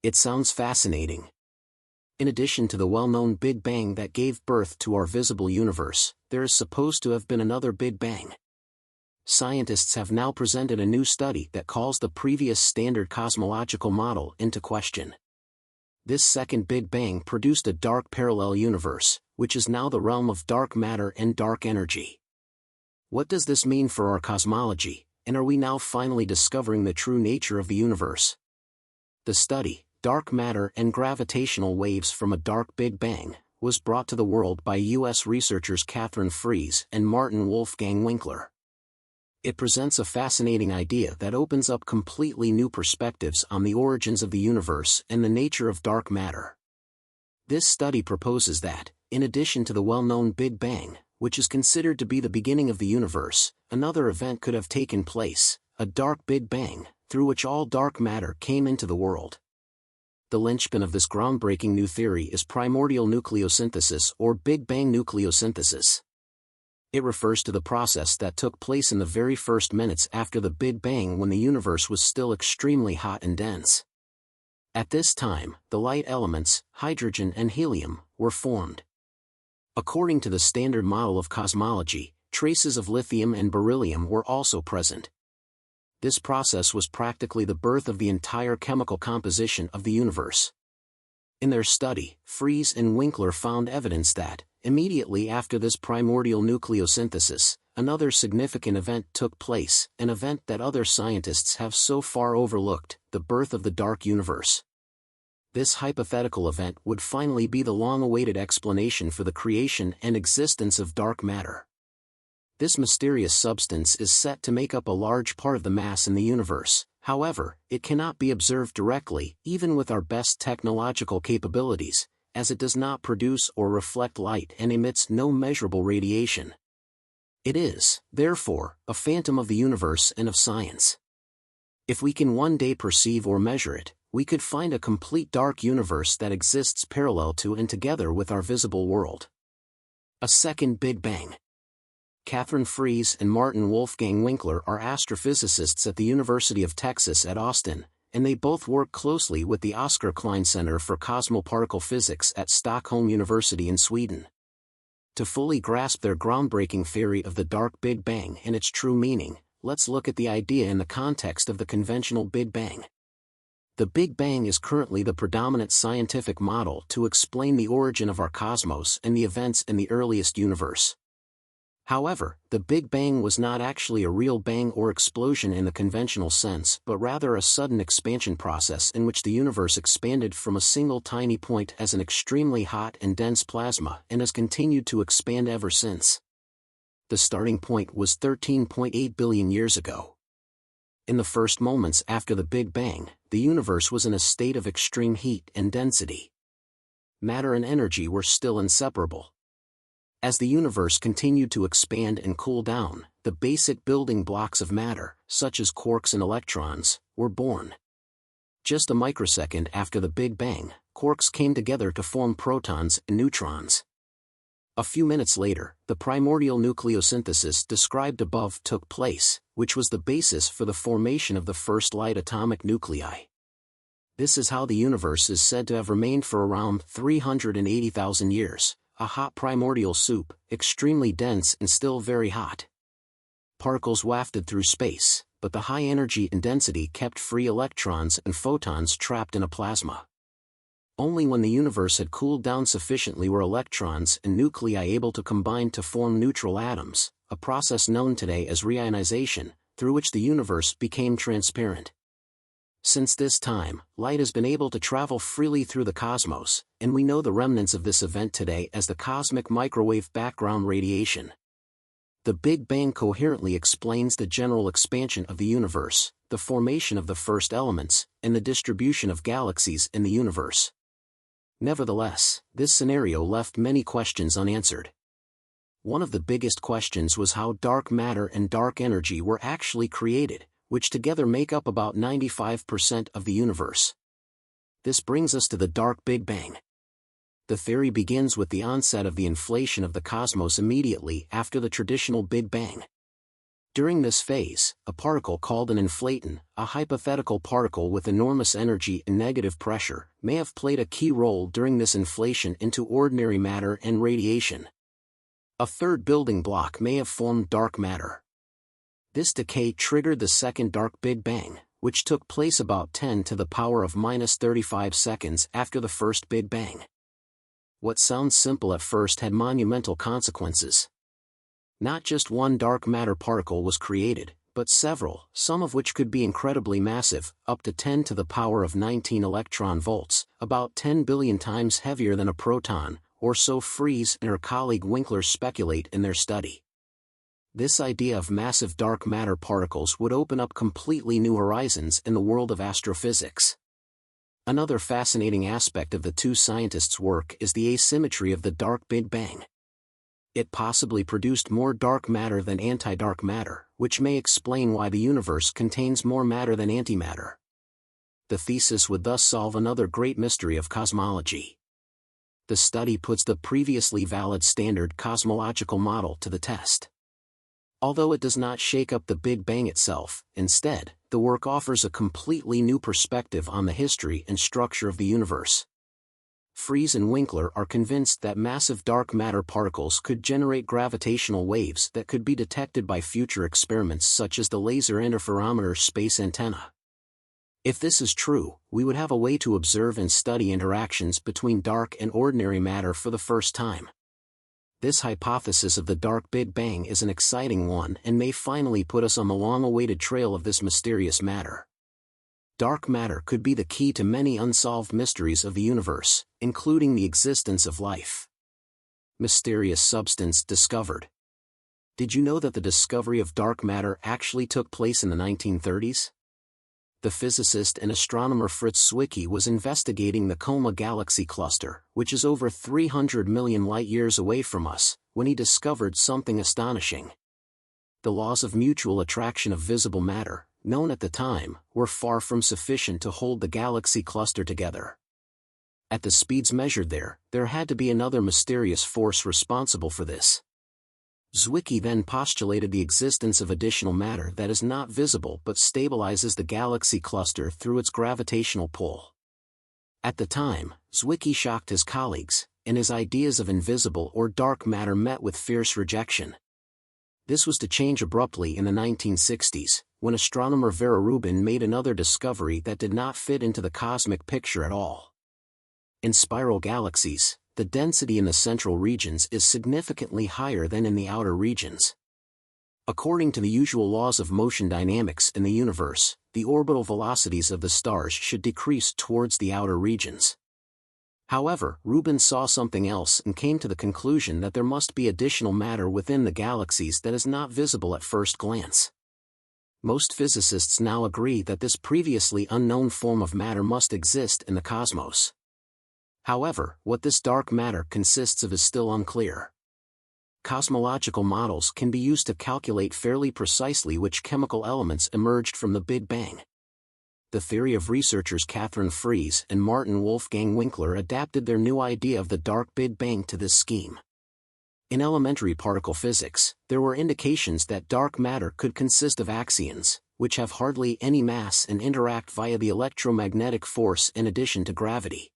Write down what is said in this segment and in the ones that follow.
It sounds fascinating. In addition to the well-known Big Bang that gave birth to our visible universe, there is supposed to have been another Big Bang. Scientists have now presented a new study that calls the previous standard cosmological model into question. This second Big Bang produced a dark parallel universe, which is now the realm of dark matter and dark energy. What does this mean for our cosmology, and are we now finally discovering the true nature of the universe? The study, Dark Matter and Gravitational Waves from a Dark Big Bang, was brought to the world by U.S. researchers Katherine Freze and Martin Wolfgang Winkler. It presents a fascinating idea that opens up completely new perspectives on the origins of the universe and the nature of dark matter. This study proposes that, in addition to the well-known Big Bang, which is considered to be the beginning of the universe, another event could have taken place, a dark Big Bang, through which all dark matter came into the world. The linchpin of this groundbreaking new theory is primordial nucleosynthesis or Big Bang nucleosynthesis. It refers to the process that took place in the very first minutes after the Big Bang when the universe was still extremely hot and dense. At this time, the light elements, hydrogen and helium, were formed. According to the standard model of cosmology, traces of lithium and beryllium were also present. This process was practically the birth of the entire chemical composition of the universe. In their study, Freze and Winkler found evidence that, immediately after this primordial nucleosynthesis, another significant event took place, an event that other scientists have so far overlooked, the birth of the dark universe. This hypothetical event would finally be the long-awaited explanation for the creation and existence of dark matter. This mysterious substance is set to make up a large part of the mass in the universe. However, it cannot be observed directly, even with our best technological capabilities, as it does not produce or reflect light and emits no measurable radiation. It is, therefore, a phantom of the universe and of science. If we can one day perceive or measure it, we could find a complete dark universe that exists parallel to and together with our visible world. A second Big Bang. Katherine Freze and Martin Wolfgang Winkler are astrophysicists at the University of Texas at Austin, and they both work closely with the Oskar Klein Center for Cosmoparticle Physics at Stockholm University in Sweden. To fully grasp their groundbreaking theory of the dark Big Bang and its true meaning, let's look at the idea in the context of the conventional Big Bang. The Big Bang is currently the predominant scientific model to explain the origin of our cosmos and the events in the earliest universe. However, the Big Bang was not actually a real bang or explosion in the conventional sense, but rather a sudden expansion process in which the universe expanded from a single tiny point as an extremely hot and dense plasma and has continued to expand ever since. The starting point was 13.8 billion years ago. In the first moments after the Big Bang, the universe was in a state of extreme heat and density. Matter and energy were still inseparable. As the universe continued to expand and cool down, the basic building blocks of matter, such as quarks and electrons, were born. Just a microsecond after the Big Bang, quarks came together to form protons and neutrons. A few minutes later, the primordial nucleosynthesis described above took place, which was the basis for the formation of the first light atomic nuclei. This is how the universe is said to have remained for around 380,000 years. A hot primordial soup, extremely dense and still very hot. Particles wafted through space, but the high energy and density kept free electrons and photons trapped in a plasma. Only when the universe had cooled down sufficiently were electrons and nuclei able to combine to form neutral atoms, a process known today as reionization, through which the universe became transparent. Since this time, light has been able to travel freely through the cosmos, and we know the remnants of this event today as the cosmic microwave background radiation. The Big Bang coherently explains the general expansion of the universe, the formation of the first elements, and the distribution of galaxies in the universe. Nevertheless, this scenario left many questions unanswered. One of the biggest questions was how dark matter and dark energy were actually created, which together make up about 95% of the universe. This brings us to the dark Big Bang. The theory begins with the onset of the inflation of the cosmos immediately after the traditional Big Bang. During this phase, a particle called an inflaton, a hypothetical particle with enormous energy and negative pressure, may have played a key role during this inflation into ordinary matter and radiation. A third building block may have formed dark matter. This decay triggered the second dark Big Bang, which took place about 10 to the power of minus 35 seconds after the first Big Bang. What sounds simple at first had monumental consequences. Not just one dark matter particle was created, but several, some of which could be incredibly massive, up to 10 to the power of 19 electron volts, about 10 billion times heavier than a proton, or so Freze and her colleague Winkler speculate in their study. This idea of massive dark matter particles would open up completely new horizons in the world of astrophysics. Another fascinating aspect of the two scientists' work is the asymmetry of the dark Big Bang. It possibly produced more dark matter than anti-dark matter, which may explain why the universe contains more matter than antimatter. The thesis would thus solve another great mystery of cosmology. The study puts the previously valid standard cosmological model to the test. Although it does not shake up the Big Bang itself, instead, the work offers a completely new perspective on the history and structure of the universe. Freze and Winkler are convinced that massive dark matter particles could generate gravitational waves that could be detected by future experiments such as the Laser Interferometer Space Antenna. If this is true, we would have a way to observe and study interactions between dark and ordinary matter for the first time. This hypothesis of the dark Big Bang is an exciting one and may finally put us on the long-awaited trail of this mysterious matter. Dark matter could be the key to many unsolved mysteries of the universe, including the existence of life. Mysterious substance discovered. Did you know that the discovery of dark matter actually took place in the 1930s? The physicist and astronomer Fritz Zwicky was investigating the Coma galaxy cluster, which is over 300 million light-years away from us, when he discovered something astonishing. The laws of mutual attraction of visible matter, known at the time, were far from sufficient to hold the galaxy cluster together. At the speeds measured there had to be another mysterious force responsible for this. Zwicky then postulated the existence of additional matter that is not visible but stabilizes the galaxy cluster through its gravitational pull. At the time, Zwicky shocked his colleagues, and his ideas of invisible or dark matter met with fierce rejection. This was to change abruptly in the 1960s, when astronomer Vera Rubin made another discovery that did not fit into the cosmic picture at all. In spiral galaxies, the density in the central regions is significantly higher than in the outer regions. According to the usual laws of motion dynamics in the universe, the orbital velocities of the stars should decrease towards the outer regions. However, Rubin saw something else and came to the conclusion that there must be additional matter within the galaxies that is not visible at first glance. Most physicists now agree that this previously unknown form of matter must exist in the cosmos. However, what this dark matter consists of is still unclear. Cosmological models can be used to calculate fairly precisely which chemical elements emerged from the Big Bang. The theory of researchers Katherine Freze and Wolfgang Winkler adapted their new idea of the dark Big Bang to this scheme. In elementary particle physics, there were indications that dark matter could consist of axions, which have hardly any mass and interact via the electromagnetic force in addition to gravity.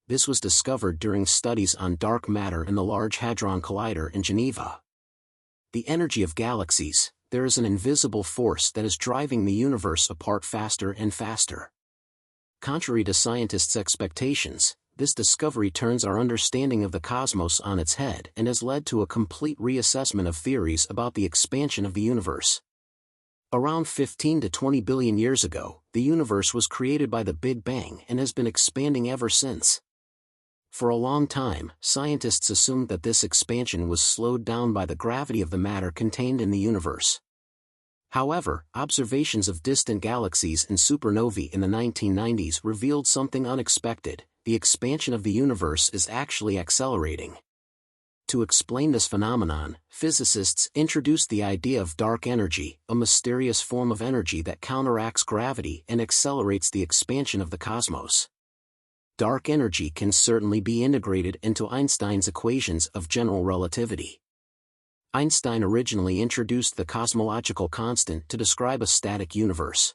This was discovered during studies on dark matter in the Large Hadron Collider in Geneva. The energy of galaxies, there is an invisible force that is driving the universe apart faster and faster. Contrary to scientists' expectations, this discovery turns our understanding of the cosmos on its head and has led to a complete reassessment of theories about the expansion of the universe. Around 15 to 20 billion years ago, the universe was created by the Big Bang and has been expanding ever since. For a long time, scientists assumed that this expansion was slowed down by the gravity of the matter contained in the universe. However, observations of distant galaxies and supernovae in the 1990s revealed something unexpected: the expansion of the universe is actually accelerating. To explain this phenomenon, physicists introduced the idea of dark energy, a mysterious form of energy that counteracts gravity and accelerates the expansion of the cosmos. Dark energy can certainly be integrated into Einstein's equations of general relativity. Einstein originally introduced the cosmological constant to describe a static universe.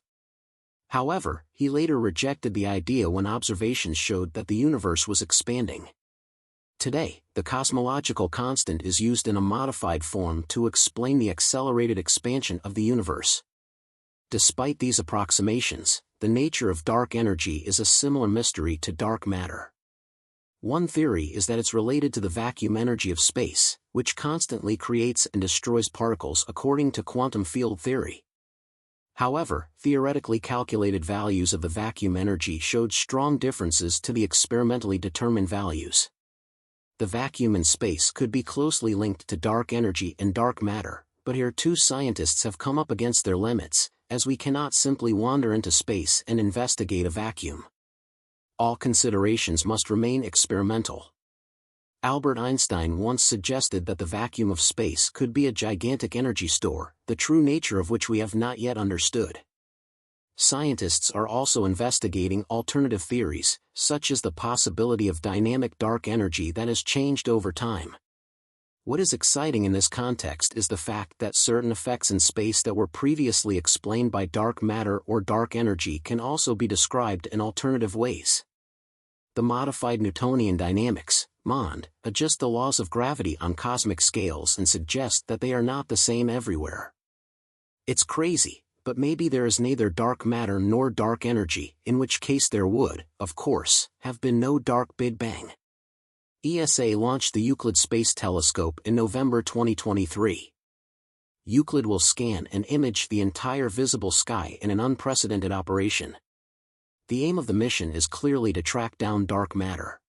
However, he later rejected the idea when observations showed that the universe was expanding. Today, the cosmological constant is used in a modified form to explain the accelerated expansion of the universe. Despite these approximations, the nature of dark energy is a similar mystery to dark matter. One theory is that it's related to the vacuum energy of space, which constantly creates and destroys particles according to quantum field theory. However, theoretically calculated values of the vacuum energy showed strong differences to the experimentally determined values. The vacuum in space could be closely linked to dark energy and dark matter, but here two scientists have come up against their limits, as we cannot simply wander into space and investigate a vacuum. All considerations must remain experimental. Albert Einstein once suggested that the vacuum of space could be a gigantic energy store, the true nature of which we have not yet understood. Scientists are also investigating alternative theories, such as the possibility of dynamic dark energy that has changed over time. What is exciting in this context is the fact that certain effects in space that were previously explained by dark matter or dark energy can also be described in alternative ways. The modified Newtonian dynamics, MOND, adjust the laws of gravity on cosmic scales and suggest that they are not the same everywhere. It's crazy, but maybe there is neither dark matter nor dark energy, in which case there would, of course, have been no dark Big Bang. ESA launched the Euclid Space Telescope in November 2023. Euclid will scan and image the entire visible sky in an unprecedented operation. The aim of the mission is clearly to track down dark matter.